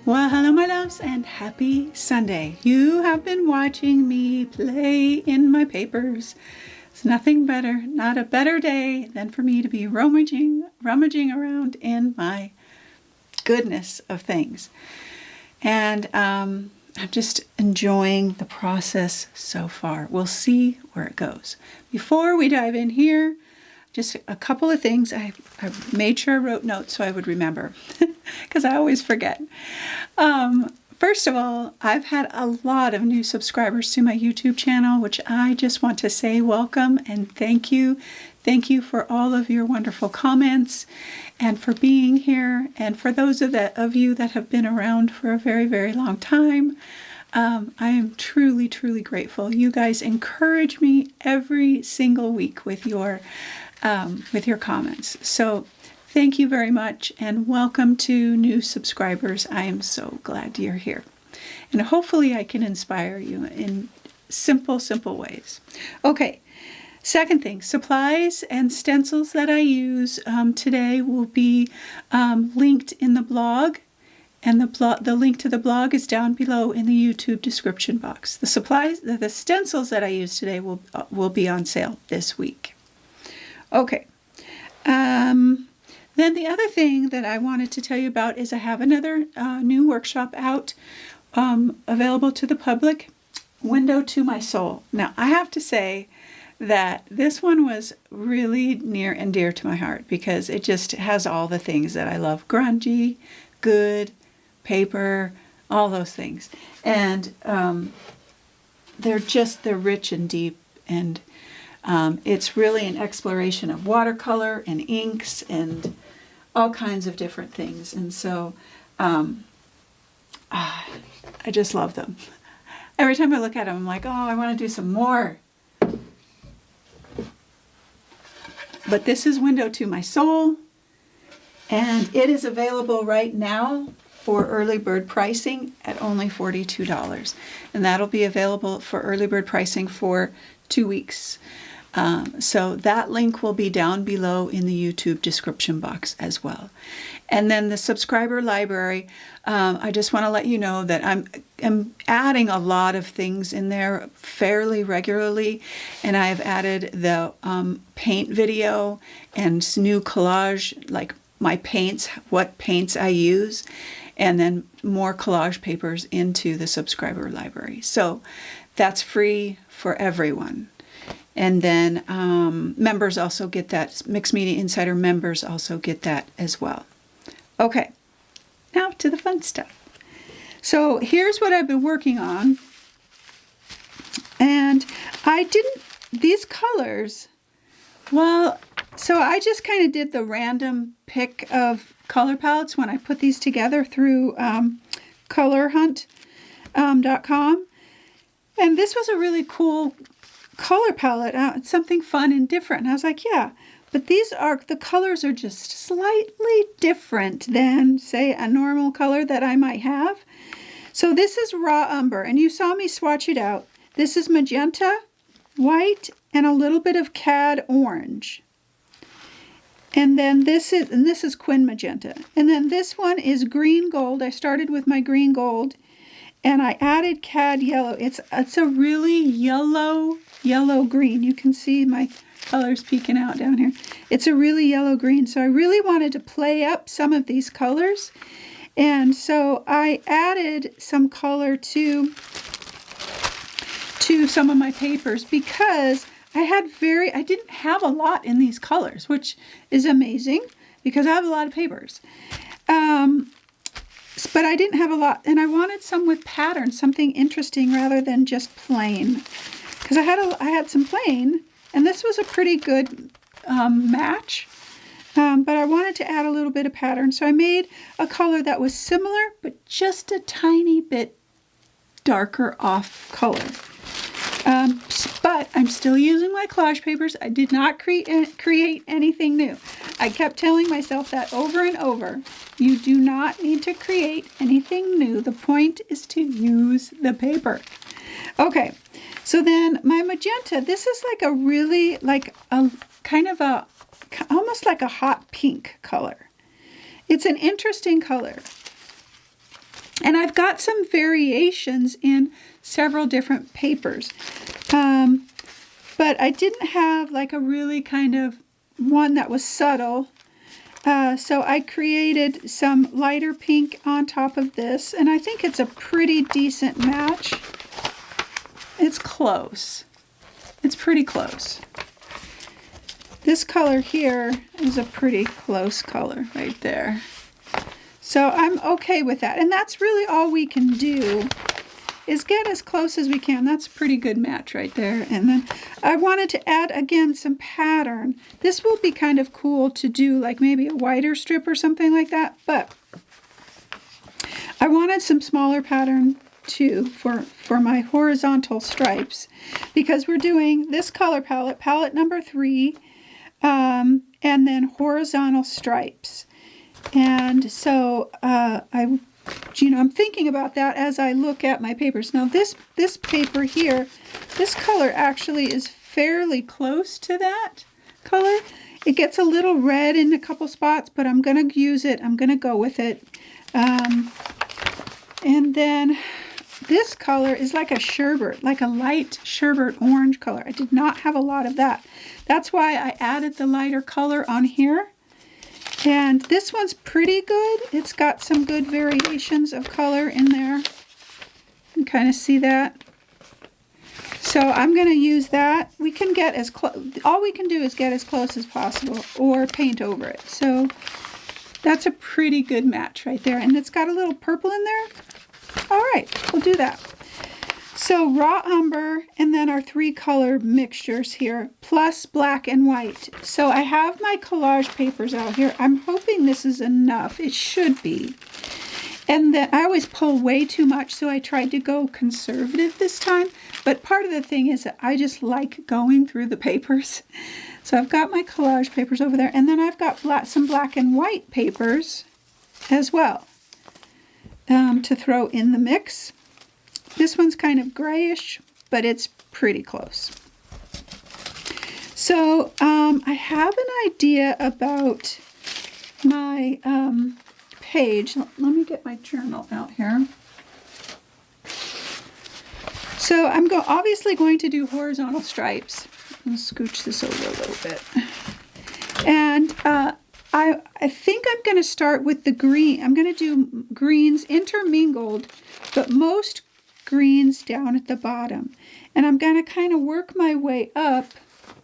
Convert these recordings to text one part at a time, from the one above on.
Well, hello my loves and happy Sunday. You have been watching me play in my papers. It's nothing better, not a better day than for me to be rummaging around in my goodness of things. And I'm just enjoying the process so far. We'll see where it goes. Before we dive in here, just a couple of things. I made sure I wrote notes so I would remember because I always forget. First of all, I've had a lot of new subscribers to my YouTube channel, which I just want to say welcome and thank you. Thank you for all of your wonderful comments and for being here. And for those of you that have been around for a very, very long time, I am truly, truly grateful. You guys encourage me every single week with your comments. So thank you very much and welcome to new subscribers. I am so glad you're here. And hopefully I can inspire you in simple ways. Okay, second thing, supplies and stencils that I use today will be linked in the blog. And the link to the blog is down below in the YouTube description box. The stencils that I use today will be on sale this week. Okay. Then the other thing that I wanted to tell you about is I have another new workshop out, available to the public, Window to My Soul. Now, I have to say that this one was really near and dear to my heart because it just has all the things that I love. Grungy, good, paper, all those things. And they're rich and deep, and it's really an exploration of watercolor and inks and all kinds of different things. And so I just love them. Every time I look at them, I'm like, oh, I want to do some more. But this is Window to My Soul, and it is available right now for early bird pricing at only $42. And that'll be available for early bird pricing for 2 weeks. So that link will be down below in the YouTube description box as well. And then the subscriber library, I just want to let you know that I'm adding a lot of things in there fairly regularly. And I've added the paint video and new collage, like my paints, what paints I use, and then more collage papers into the subscriber library. So that's free for everyone. And then members also get that. Mixed Media Insider members also get that as well. Okay, now to the fun stuff. So here's what I've been working on. And these colors, well, so I just kind of did the random pick of color palettes when I put these together through colorhunt.com. And this was a really cool color palette. It's something fun and different. And I was like, yeah, but the colors are just slightly different than, say, a normal color that I might have. So this is raw umber, and you saw me swatch it out. This is magenta, white, and a little bit of cad orange. And then this is quin magenta. And then this one is green gold. I started with my green gold, and I added cad yellow. It's a really yellow green. You can see my colors peeking out down here. It's a really yellow green. So I really wanted to play up some of these colors. And so I added some color to some of my papers because I didn't have a lot in these colors, which is amazing because I have a lot of papers. But I didn't have a lot, and I wanted some with patterns, something interesting rather than just plain. Because I had some plain, and this was a pretty good match. But I wanted to add a little bit of pattern, so I made a color that was similar, but just a tiny bit darker off color. But I'm still using my collage papers. I did not create anything new. I kept telling myself that over and over. You do not need to create anything new. The point is to use the paper. Okay, so then my magenta, this is like a really, like a kind of a, almost like a hot pink color. It's an interesting color. And I've got some variations in several different papers. But I didn't have like a really kind of one that was subtle. So I created some lighter pink on top of this, and I think it's a pretty decent match. It's close. It's pretty close. This color here is a pretty close color right there. So I'm okay with that. And that's really all we can do is get as close as we can. That's a pretty good match right there. And then I wanted to add, again, some pattern. This will be kind of cool to do like maybe a wider strip or something like that. But I wanted some smaller pattern too for my horizontal stripes, because we're doing this color palette, palette number 3, and then horizontal stripes. And so I'm thinking about that as I look at my papers. Now this paper here, this color actually is fairly close to that color. It gets a little red in a couple spots, but I'm going to use it. I'm going to go with it. And then this color is like a sherbet, like a light sherbet orange color. I did not have a lot of that. That's why I added the lighter color on here. And this one's pretty good. It's got some good variations of color in there. You can kind of see that. So I'm going to use that. We can get as close, all we can do is get as close as possible or paint over it. So that's a pretty good match right there. And it's got a little purple in there. All right, we'll do that. So raw umber and then our 3 color mixtures here, plus black and white. So I have my collage papers out here. I'm hoping this is enough. It should be. And then I always pull way too much, so I tried to go conservative this time. But part of the thing is that I just like going through the papers. So I've got my collage papers over there. And then I've got some black and white papers as well to throw in the mix. This one's kind of grayish, but it's pretty close. So I have an idea about my page. Let me get my journal out here. So I'm obviously going to do horizontal stripes. I'll scooch this over a little bit. And I think I'm going to start with the green. I'm going to do greens intermingled, but most greens down at the bottom. And I'm going to kind of work my way up,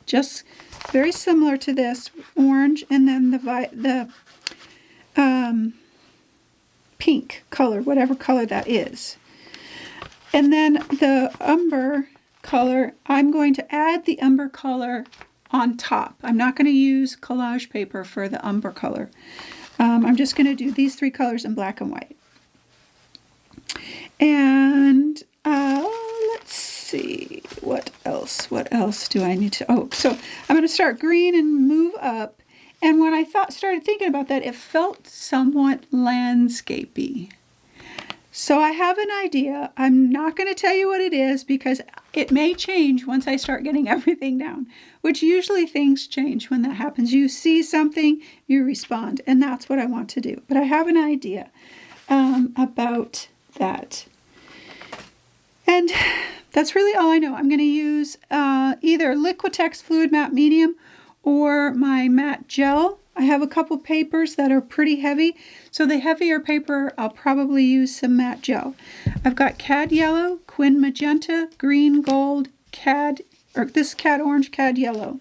just very similar to this, orange and then the pink color, whatever color that is. And then the umber color, I'm going to add the umber color on top. I'm not going to use collage paper for the umber color. I'm just going to do these 3 colors in black and white. And let's see, what else do I need to, so I'm going to start green and move up. And when I started thinking about that, it felt somewhat landscapey. So I have an idea. I'm not going to tell you what it is because it may change once I start getting everything down, which usually things change when that happens. You see something, you respond, and that's what I want to do. But I have an idea about that. And that's really all I know. I'm going to use either Liquitex Fluid Matte Medium or my matte gel. I have a couple papers that are pretty heavy. So the heavier paper, I'll probably use some matte gel. I've got Cad Yellow, Quin Magenta, Green Gold, this Cad Orange, Cad Yellow.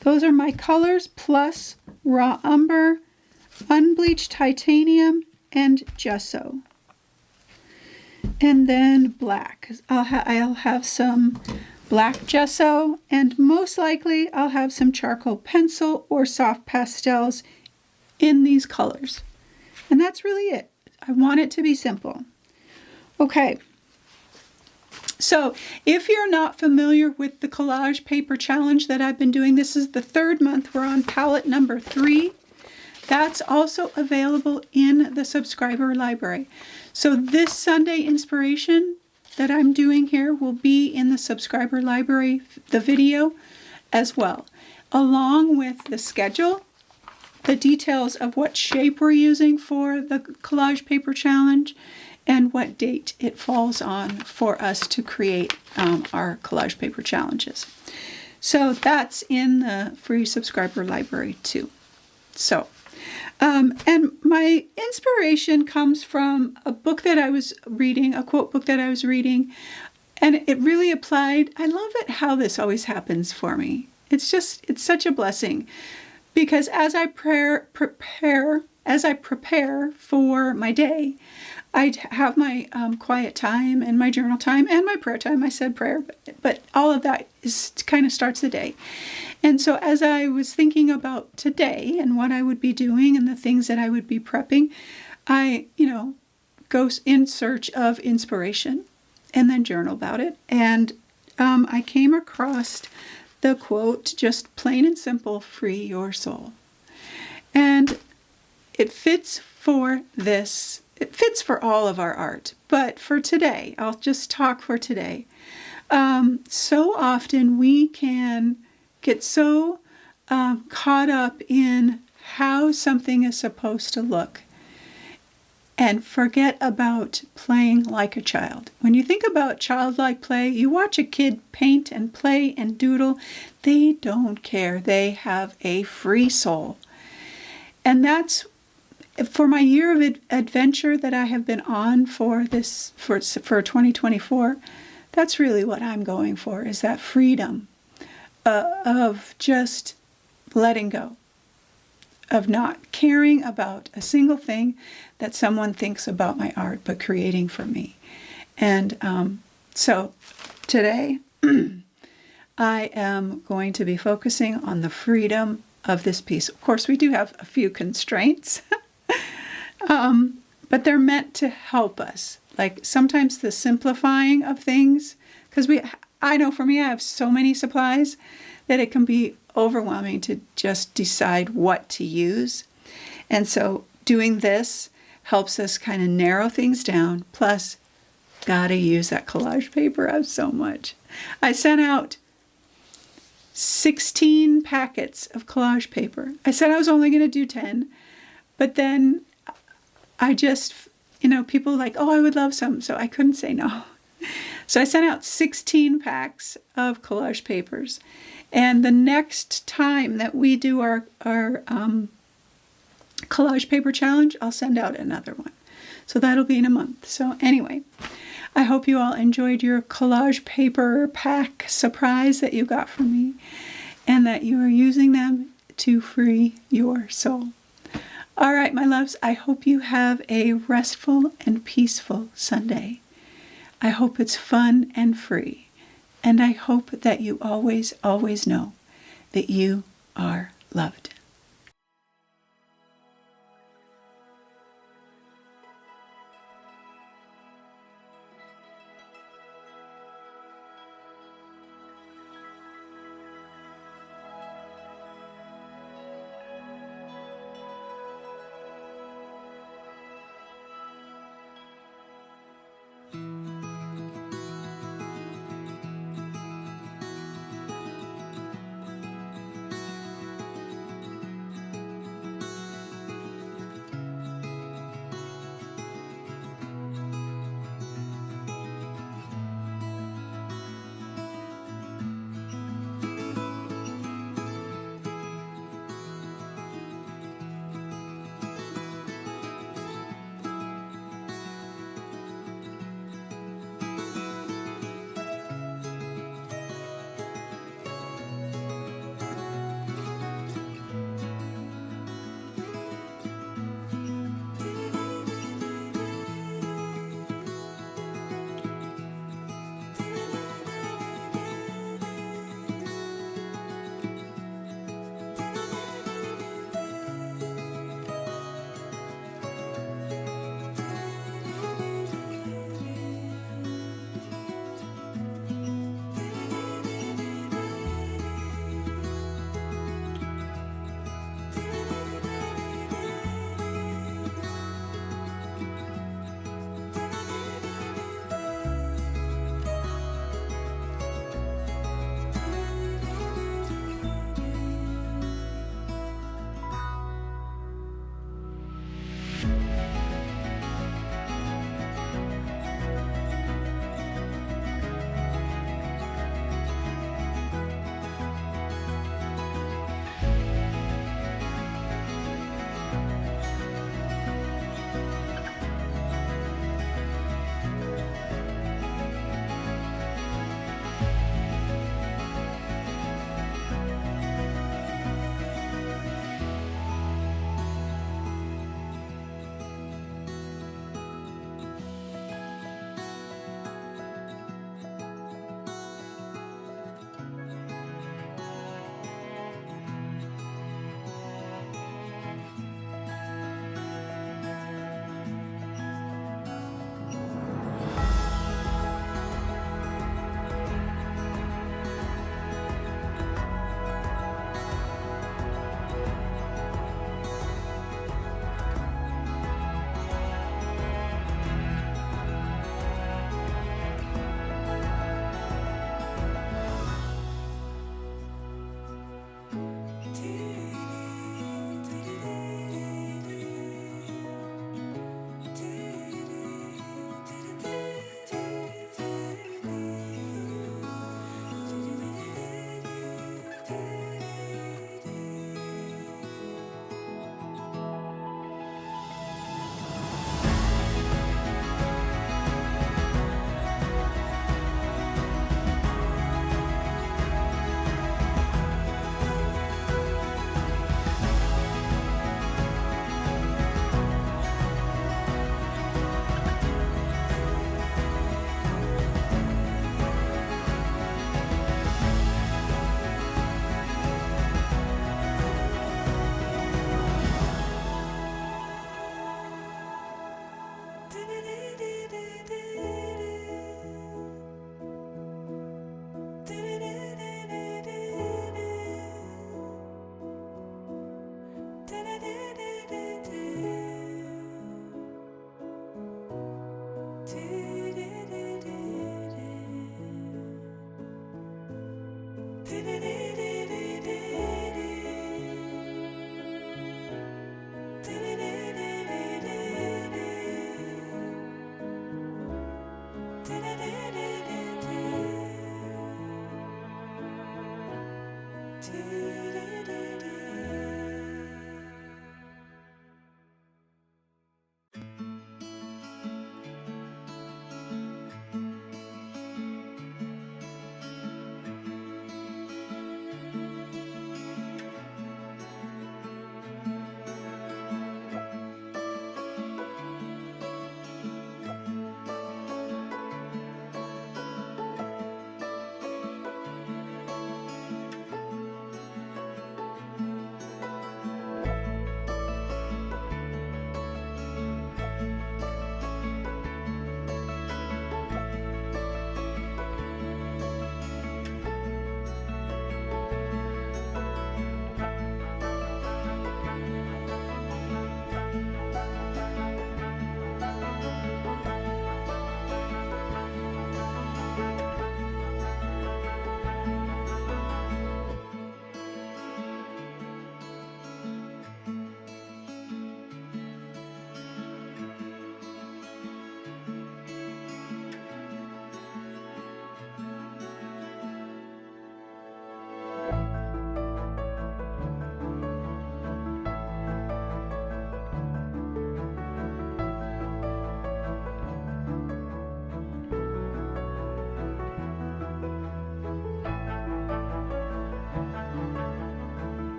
Those are my colors, plus raw umber, unbleached titanium, and gesso. And then black. I'll have some black gesso, and most likely I'll have some charcoal pencil or soft pastels in these colors. And that's really it. I want it to be simple. Okay. So if you're not familiar with the collage paper challenge that I've been doing, this is the 3rd month. We're on palette number 3. That's also available in the subscriber library. So this Sunday inspiration that I'm doing here will be in the subscriber library, the video as well, along with the schedule, the details of what shape we're using for the collage paper challenge, and what date it falls on for us to create our collage paper challenges. So that's in the free subscriber library too. So, and my inspiration comes from a book that I was reading, a quote book that I was reading, and it really applied. I love it how this always happens for me. It's such a blessing, because as I prepare for my day, I have my quiet time and my journal time and my prayer time. I said prayer, but all of that kind of starts the day. And so as I was thinking about today and what I would be doing and the things that I would be prepping, I, go in search of inspiration and then journal about it. And I came across the quote, just plain and simple, free your soul. And it fits for this. It fits for all of our art. But for today, I'll just talk for today. So often we can get so caught up in how something is supposed to look and forget about playing like a child. When you think about childlike play, you watch a kid paint and play and doodle. They don't care. They have a free soul. And that's for my year of adventure that I have been on for 2024. That's really what I'm going for, is that freedom of just letting go, of not caring about a single thing that someone thinks about my art, but creating for me. And so today, I am going to be focusing on the freedom of this piece. Of course, we do have a few constraints, but they're meant to help us. Like sometimes the simplifying of things, because I know for me, I have so many supplies that it can be overwhelming to just decide what to use. And so doing this helps us kind of narrow things down. Plus, gotta use that collage paper up so much. I sent out 16 packets of collage paper. I said I was only going to do 10, but then I just, people were like, oh, I would love some. So I couldn't say no. So I sent out 16 packs of collage papers. And the next time that we do our collage paper challenge, I'll send out another one. So that'll be in a month. So anyway, I hope you all enjoyed your collage paper pack surprise that you got from me, and that you are using them to free your soul. All right, my loves, I hope you have a restful and peaceful Sunday. I hope it's fun and free. And I hope that you always, always know that you are loved.